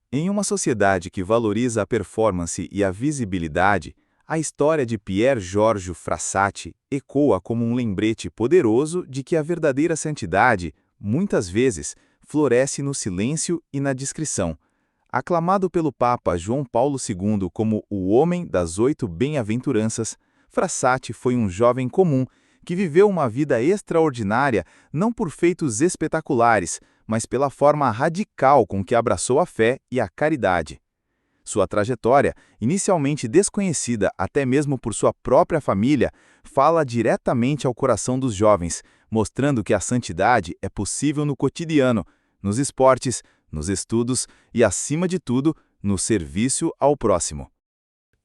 Em uma sociedade que valoriza a performance e a visibilidade, a história de Pier Giorgio Frassati ecoa como um lembrete poderoso de que a verdadeira santidade, muitas vezes, floresce no silêncio e na discrição. Aclamado pelo Papa João Paulo II como o Homem das Oito Bem-aventuranças, Frassati foi um jovem comum que viveu uma vida extraordinária não por feitos espetaculares, mas pela forma radical com que abraçou a fé e a caridade. Sua trajetória, inicialmente desconhecida até mesmo por sua própria família, fala diretamente ao coração dos jovens, mostrando que a santidade é possível no cotidiano, nos esportes, nos estudos e, acima de tudo, no serviço ao próximo.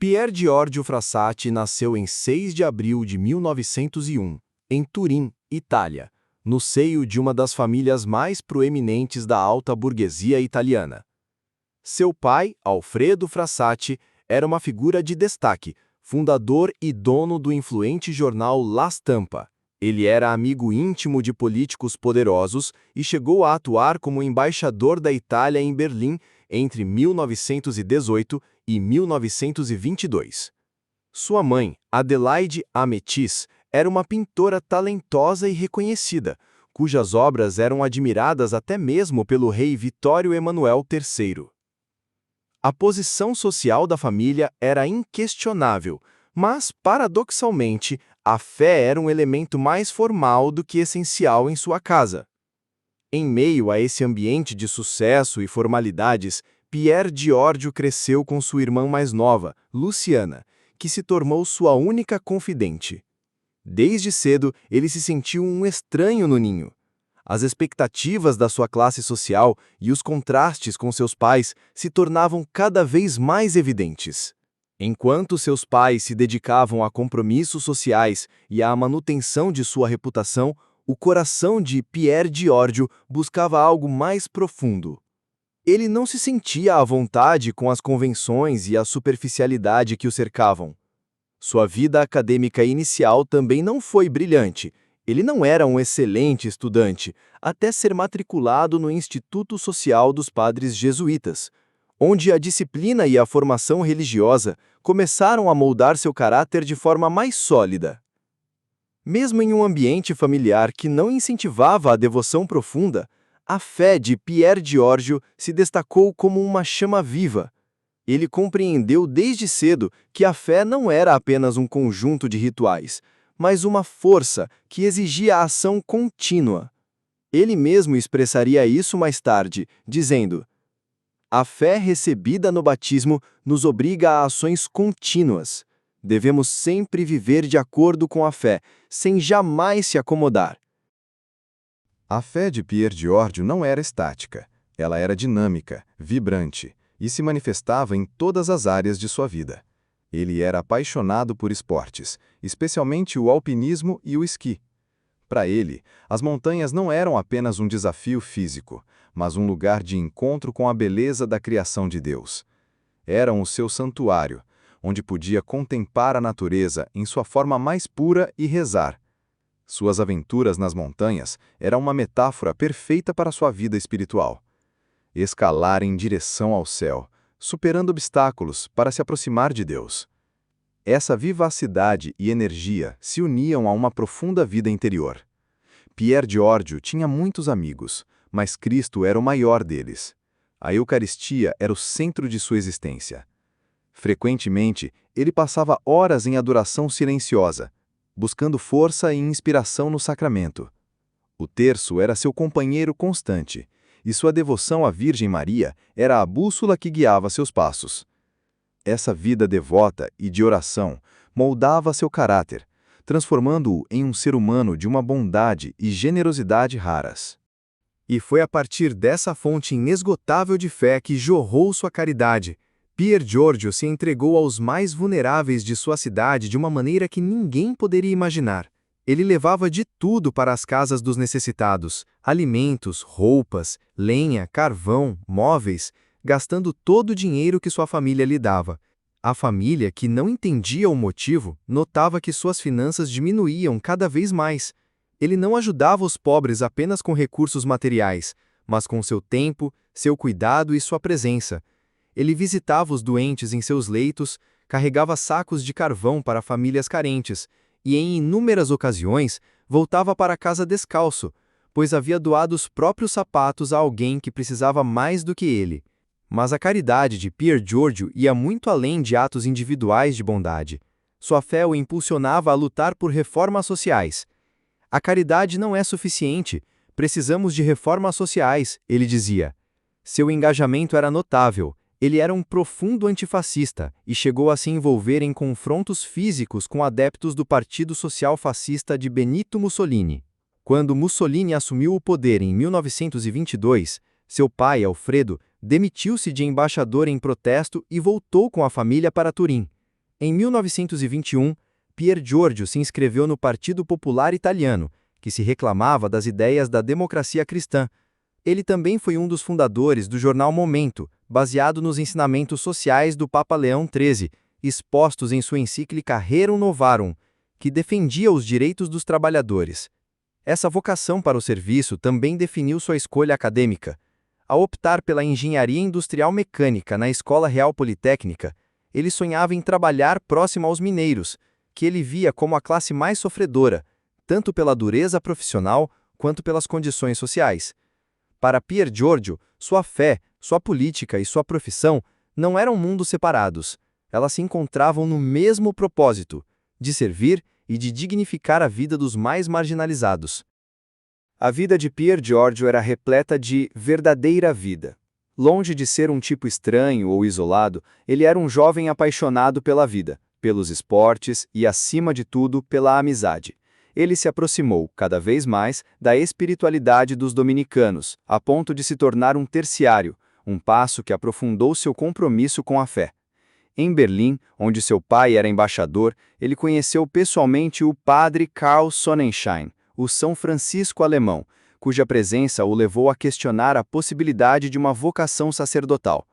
Pier Giorgio Frassati nasceu em 6 de abril de 1901, em Turim, Itália, no seio de uma das famílias mais proeminentes da alta burguesia italiana. Seu pai, Alfredo Frassati, era uma figura de destaque, fundador e dono do influente jornal La Stampa. Ele era amigo íntimo de políticos poderosos e chegou a atuar como embaixador da Itália em Berlim entre 1918 e 1922. Sua mãe, Adelaide Ametis, era uma pintora talentosa e reconhecida, cujas obras eram admiradas até mesmo pelo rei Vitório Emanuel III. A posição social da família era inquestionável, mas, paradoxalmente, a fé era um elemento mais formal do que essencial em sua casa. Em meio a esse ambiente de sucesso e formalidades, Pier Giorgio cresceu com sua irmã mais nova, Luciana, que se tornou sua única confidente. Desde cedo, ele se sentiu um estranho no ninho. As expectativas da sua classe social e os contrastes com seus pais se tornavam cada vez mais evidentes. Enquanto seus pais se dedicavam a compromissos sociais e à manutenção de sua reputação, o coração de Pier Giorgio buscava algo mais profundo. Ele não se sentia à vontade com as convenções e a superficialidade que o cercavam. Sua vida acadêmica inicial também não foi brilhante. Ele não era um excelente estudante, até ser matriculado no Instituto Social dos Padres Jesuítas, onde a disciplina e a formação religiosa começaram a moldar seu caráter de forma mais sólida. Mesmo em um ambiente familiar que não incentivava a devoção profunda, a fé de Pier Giorgio se destacou como uma chama viva. Ele compreendeu desde cedo que a fé não era apenas um conjunto de rituais, mas uma força que exigia ação contínua. Ele mesmo expressaria isso mais tarde, dizendo: "A fé recebida no batismo nos obriga a ações contínuas. Devemos sempre viver de acordo com a fé, sem jamais se acomodar." A fé de Pier Giorgio não era estática. Ela era dinâmica, vibrante, e se manifestava em todas as áreas de sua vida. Ele era apaixonado por esportes, especialmente o alpinismo e o esqui. Para ele, as montanhas não eram apenas um desafio físico, mas um lugar de encontro com a beleza da criação de Deus. Eram o seu santuário, onde podia contemplar a natureza em sua forma mais pura e rezar. Suas aventuras nas montanhas eram uma metáfora perfeita para sua vida espiritual. Escalar em direção ao céu, superando obstáculos para se aproximar de Deus. Essa vivacidade e energia se uniam a uma profunda vida interior. Pier Giorgio tinha muitos amigos, mas Cristo era o maior deles. A Eucaristia era o centro de sua existência. Frequentemente, ele passava horas em adoração silenciosa, buscando força e inspiração no sacramento. O terço era seu companheiro constante, e sua devoção à Virgem Maria era a bússola que guiava seus passos. Essa vida devota e de oração moldava seu caráter, transformando-o em um ser humano de uma bondade e generosidade raras. E foi a partir dessa fonte inesgotável de fé que jorrou sua caridade. Pier Giorgio se entregou aos mais vulneráveis de sua cidade de uma maneira que ninguém poderia imaginar. Ele levava de tudo para as casas dos necessitados: alimentos, roupas, lenha, carvão, móveis, gastando todo o dinheiro que sua família lhe dava. A família, que não entendia o motivo, notava que suas finanças diminuíam cada vez mais. Ele não ajudava os pobres apenas com recursos materiais, mas com seu tempo, seu cuidado e sua presença. Ele visitava os doentes em seus leitos, carregava sacos de carvão para famílias carentes e, em inúmeras ocasiões, voltava para casa descalço, pois havia doado os próprios sapatos a alguém que precisava mais do que ele. Mas a caridade de Pier Giorgio ia muito além de atos individuais de bondade. Sua fé o impulsionava a lutar por reformas sociais. A caridade não é suficiente, precisamos de reformas sociais, ele dizia. Seu engajamento era notável. Ele era um profundo antifascista e chegou a se envolver em confrontos físicos com adeptos do Partido Social Fascista de Benito Mussolini. Quando Mussolini assumiu o poder em 1922, seu pai, Alfredo, demitiu-se de embaixador em protesto e voltou com a família para Turim. Em 1921, Pier Giorgio se inscreveu no Partido Popular Italiano, que se reclamava das ideias da democracia cristã. Ele também foi um dos fundadores do jornal Momento, baseado nos ensinamentos sociais do Papa Leão XIII, expostos em sua encíclica Rerum Novarum, que defendia os direitos dos trabalhadores. Essa vocação para o serviço também definiu sua escolha acadêmica. Ao optar pela engenharia industrial mecânica na Escola Real Politécnica, ele sonhava em trabalhar próximo aos mineiros, que ele via como a classe mais sofredora, tanto pela dureza profissional quanto pelas condições sociais. Para Pier Giorgio, sua fé, sua política e sua profissão não eram mundos separados. Elas se encontravam no mesmo propósito, de servir e de dignificar a vida dos mais marginalizados. A vida de Pier Giorgio era repleta de verdadeira vida. Longe de ser um tipo estranho ou isolado, ele era um jovem apaixonado pela vida, pelos esportes e, acima de tudo, pela amizade. Ele se aproximou, cada vez mais, da espiritualidade dos dominicanos, a ponto de se tornar um terciário, um passo que aprofundou seu compromisso com a fé. Em Berlim, onde seu pai era embaixador, ele conheceu pessoalmente o padre Karl Sonnenschein, o São Francisco alemão, cuja presença o levou a questionar a possibilidade de uma vocação sacerdotal.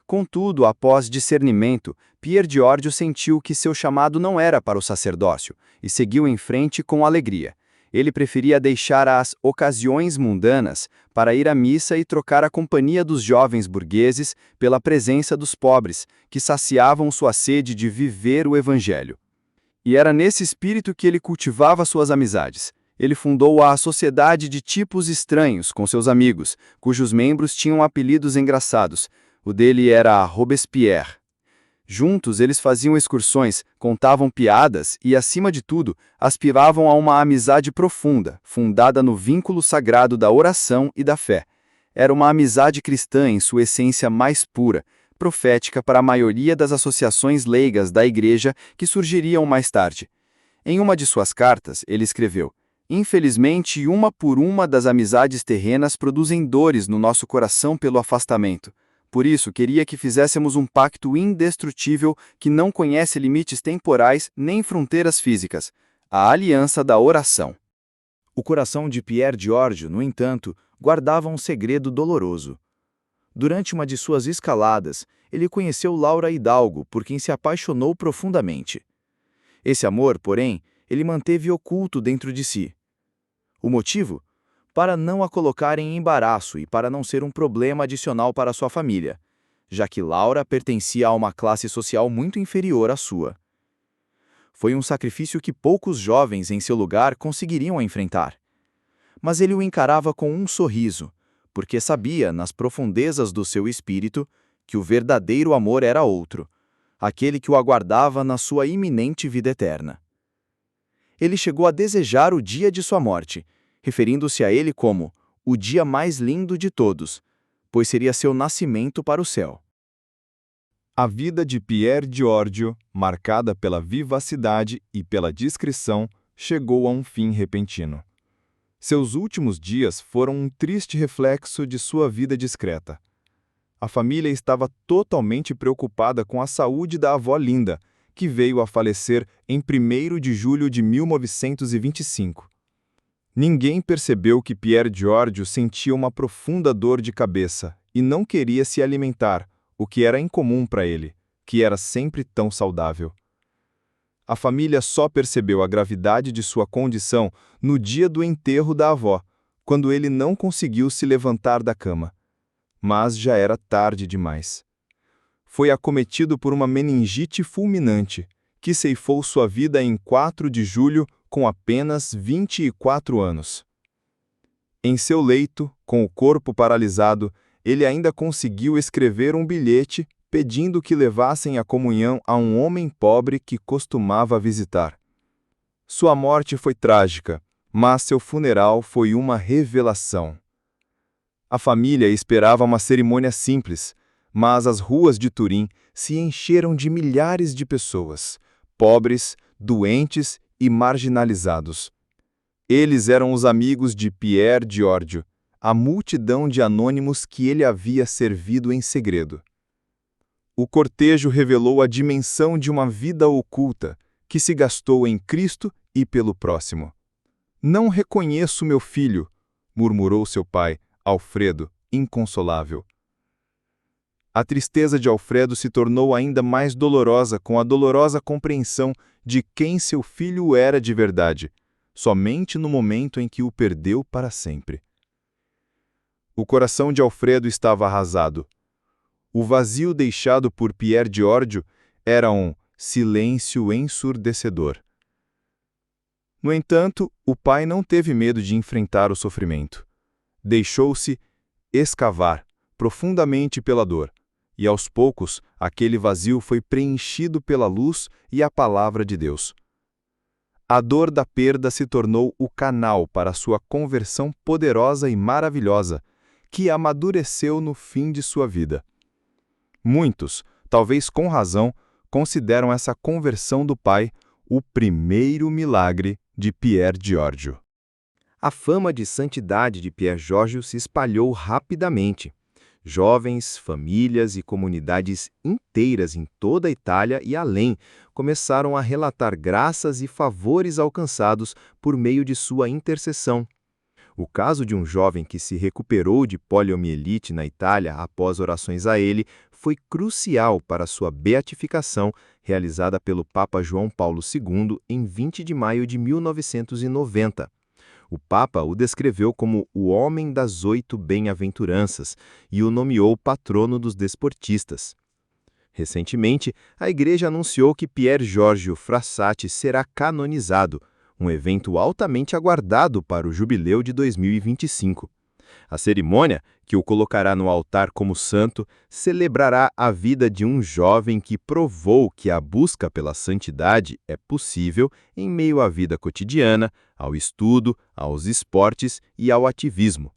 Contudo, após discernimento, Pier Giorgio sentiu que seu chamado não era para o sacerdócio e seguiu em frente com alegria. Ele preferia deixar as ocasiões mundanas para ir à missa e trocar a companhia dos jovens burgueses pela presença dos pobres, que saciavam sua sede de viver o Evangelho. E era nesse espírito que ele cultivava suas amizades. Ele fundou a Sociedade de Tipos Estranhos com seus amigos, cujos membros tinham apelidos engraçados. O dele era Robespierre. Juntos eles faziam excursões, contavam piadas e, acima de tudo, aspiravam a uma amizade profunda, fundada no vínculo sagrado da oração e da fé. Era uma amizade cristã em sua essência mais pura, profética para a maioria das associações leigas da Igreja que surgiriam mais tarde. Em uma de suas cartas, ele escreveu: "Infelizmente, uma por uma das amizades terrenas produzem dores no nosso coração pelo afastamento. Por isso, queria que fizéssemos um pacto indestrutível que não conhece limites temporais nem fronteiras físicas, a aliança da oração." O coração de Pier Giorgio, no entanto, guardava um segredo doloroso. Durante uma de suas escaladas, ele conheceu Laura Hidalgo, por quem se apaixonou profundamente. Esse amor, porém, ele manteve oculto dentro de si. O motivo? Para não a colocar em embaraço e para não ser um problema adicional para sua família, já que Laura pertencia a uma classe social muito inferior à sua. Foi um sacrifício que poucos jovens em seu lugar conseguiriam enfrentar. Mas ele o encarava com um sorriso, porque sabia, nas profundezas do seu espírito, que o verdadeiro amor era outro, aquele que o aguardava na sua iminente vida eterna. Ele chegou a desejar o dia de sua morte, referindo-se a ele como o dia mais lindo de todos, pois seria seu nascimento para o céu. A vida de Pier Giorgio, marcada pela vivacidade e pela discrição, chegou a um fim repentino. Seus últimos dias foram um triste reflexo de sua vida discreta. A família estava totalmente preocupada com a saúde da avó Linda, que veio a falecer em 1º de julho de 1925. Ninguém percebeu que Pier Giorgio sentia uma profunda dor de cabeça e não queria se alimentar, o que era incomum para ele, que era sempre tão saudável. A família só percebeu a gravidade de sua condição no dia do enterro da avó, quando ele não conseguiu se levantar da cama. Mas já era tarde demais. Foi acometido por uma meningite fulminante, que ceifou sua vida em 4 de julho com apenas 24 anos. Em seu leito, com o corpo paralisado, ele ainda conseguiu escrever um bilhete pedindo que levassem a comunhão a um homem pobre que costumava visitar. Sua morte foi trágica, mas seu funeral foi uma revelação. A família esperava uma cerimônia simples, mas as ruas de Turim se encheram de milhares de pessoas, pobres, doentes e marginalizados. Eles eram os amigos de Pier Giorgio, a multidão de anônimos que ele havia servido em segredo. O cortejo revelou a dimensão de uma vida oculta que se gastou em Cristo e pelo próximo. "Não reconheço meu filho", murmurou seu pai, Alfredo, inconsolável. A tristeza de Alfredo se tornou ainda mais dolorosa com a dolorosa compreensão de quem seu filho era de verdade, somente no momento em que o perdeu para sempre. O coração de Alfredo estava arrasado. O vazio deixado por Pier Giorgio era um silêncio ensurdecedor. No entanto, o pai não teve medo de enfrentar o sofrimento. Deixou-se escavar profundamente pela dor, e aos poucos aquele vazio foi preenchido pela luz e a palavra de Deus. A dor da perda se tornou o canal para sua conversão poderosa e maravilhosa, que amadureceu no fim de sua vida. Muitos, talvez com razão, consideram essa conversão do pai o primeiro milagre de Pier Giorgio. A fama de santidade de Pier Giorgio se espalhou rapidamente. Jovens, famílias e comunidades inteiras em toda a Itália e além começaram a relatar graças e favores alcançados por meio de sua intercessão. O caso de um jovem que se recuperou de poliomielite na Itália após orações a ele foi crucial para sua beatificação, realizada pelo Papa João Paulo II em 20 de maio de 1990. O Papa o descreveu como o homem das 8 bem-aventuranças e o nomeou patrono dos desportistas. Recentemente, a Igreja anunciou que Pier Giorgio Frassati será canonizado, um evento altamente aguardado para o jubileu de 2025. A cerimônia, que o colocará no altar como santo, celebrará a vida de um jovem que provou que a busca pela santidade é possível em meio à vida cotidiana, ao estudo, aos esportes e ao ativismo.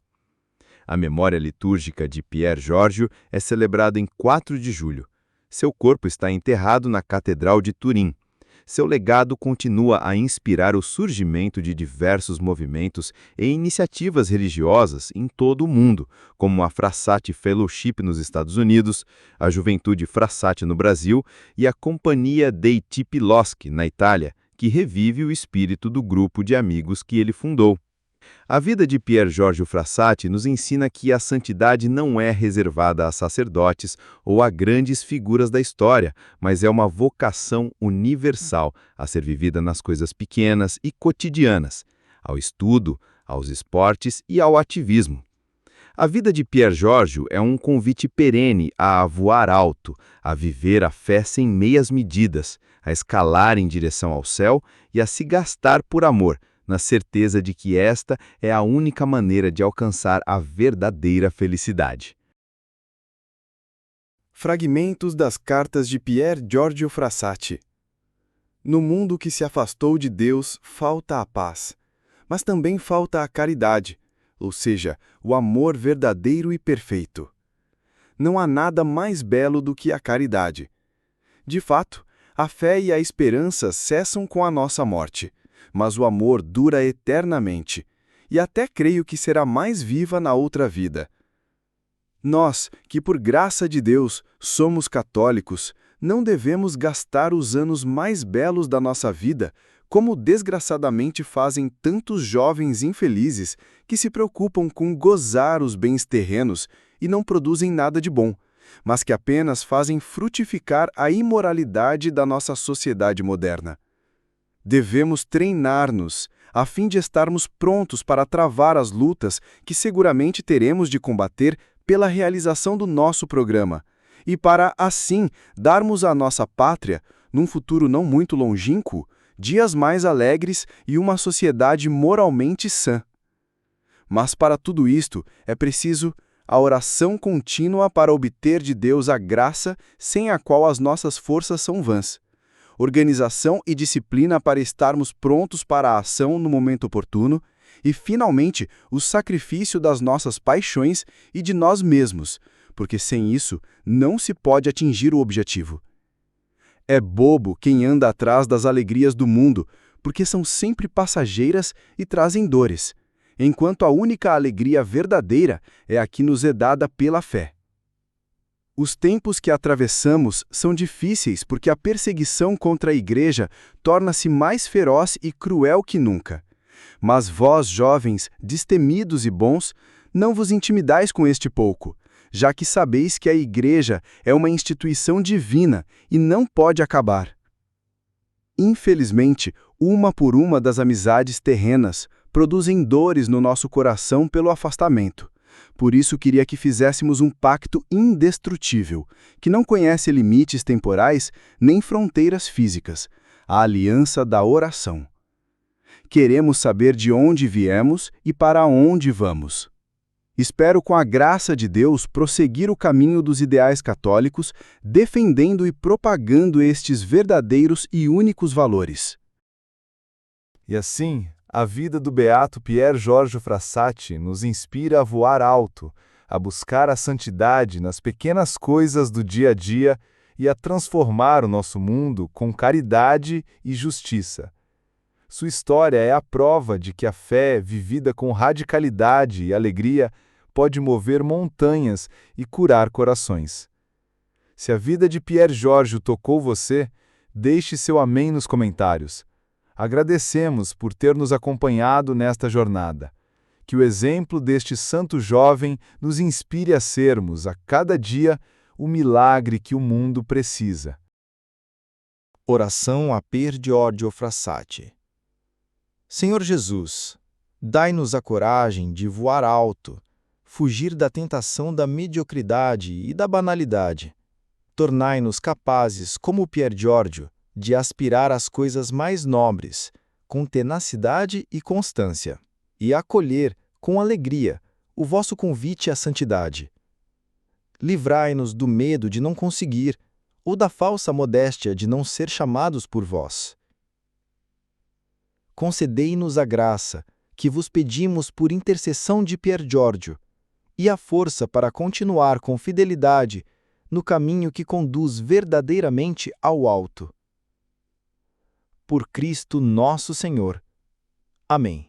A memória litúrgica de Pier Giorgio é celebrada em 4 de julho. Seu corpo está enterrado na Catedral de Turim. Seu legado continua a inspirar o surgimento de diversos movimentos e iniciativas religiosas em todo o mundo, como a Frassati Fellowship nos Estados Unidos, a Juventude Frassati no Brasil e a Companhia dei Tipi Loschi, na Itália, que revive o espírito do grupo de amigos que ele fundou. A vida de Pier Giorgio Frassati nos ensina que a santidade não é reservada a sacerdotes ou a grandes figuras da história, mas é uma vocação universal a ser vivida nas coisas pequenas e cotidianas, ao estudo, aos esportes e ao ativismo. A vida de Pier Giorgio é um convite perene a voar alto, a viver a fé sem meias medidas, a escalar em direção ao céu e a se gastar por amor, na certeza de que esta é a única maneira de alcançar a verdadeira felicidade. Fragmentos das cartas de Pier Giorgio Frassati. No mundo que se afastou de Deus, falta a paz, mas também falta a caridade, ou seja, o amor verdadeiro e perfeito. Não há nada mais belo do que a caridade. De fato, a fé e a esperança cessam com a nossa morte, mas o amor dura eternamente, e até creio que será mais viva na outra vida. Nós, que por graça de Deus somos católicos, não devemos gastar os anos mais belos da nossa vida, como desgraçadamente fazem tantos jovens infelizes que se preocupam com gozar os bens terrenos e não produzem nada de bom, mas que apenas fazem frutificar a imoralidade da nossa sociedade moderna. Devemos treinar-nos a fim de estarmos prontos para travar as lutas que seguramente teremos de combater pela realização do nosso programa, e para, assim, darmos à nossa pátria, num futuro não muito longínquo, dias mais alegres e uma sociedade moralmente sã. Mas para tudo isto é preciso a oração contínua para obter de Deus a graça sem a qual as nossas forças são vãs, organização e disciplina para estarmos prontos para a ação no momento oportuno e, finalmente, o sacrifício das nossas paixões e de nós mesmos, porque sem isso não se pode atingir o objetivo. É bobo quem anda atrás das alegrias do mundo, porque são sempre passageiras e trazem dores, enquanto a única alegria verdadeira é a que nos é dada pela fé. Os tempos que atravessamos são difíceis porque a perseguição contra a Igreja torna-se mais feroz e cruel que nunca. Mas vós, jovens, destemidos e bons, não vos intimidais com este pouco, já que sabeis que a Igreja é uma instituição divina e não pode acabar. Infelizmente, uma por uma das amizades terrenas produzem dores no nosso coração pelo afastamento. Por isso queria que fizéssemos um pacto indestrutível, que não conhece limites temporais nem fronteiras físicas, a aliança da oração. Queremos saber de onde viemos e para onde vamos. Espero, com a graça de Deus, prosseguir o caminho dos ideais católicos, defendendo e propagando estes verdadeiros e únicos valores. E assim, a vida do beato Pier Giorgio Frassati nos inspira a voar alto, a buscar a santidade nas pequenas coisas do dia a dia e a transformar o nosso mundo com caridade e justiça. Sua história é a prova de que a fé, vivida com radicalidade e alegria, pode mover montanhas e curar corações. Se a vida de Pier Giorgio tocou você, deixe seu amém nos comentários. Agradecemos por ter nos acompanhado nesta jornada. Que o exemplo deste santo jovem nos inspire a sermos, a cada dia, o milagre que o mundo precisa. Oração a Pier Giorgio Frassati. Senhor Jesus, dai-nos a coragem de voar alto, fugir da tentação da mediocridade e da banalidade. Tornai-nos capazes, como Pier Giorgio, de aspirar às coisas mais nobres, com tenacidade e constância, e acolher, com alegria, o vosso convite à santidade. Livrai-nos do medo de não conseguir, ou da falsa modéstia de não ser chamados por vós. Concedei-nos a graça, que vos pedimos por intercessão de Pier Giorgio, e a força para continuar com fidelidade no caminho que conduz verdadeiramente ao alto. Por Cristo nosso Senhor. Amém.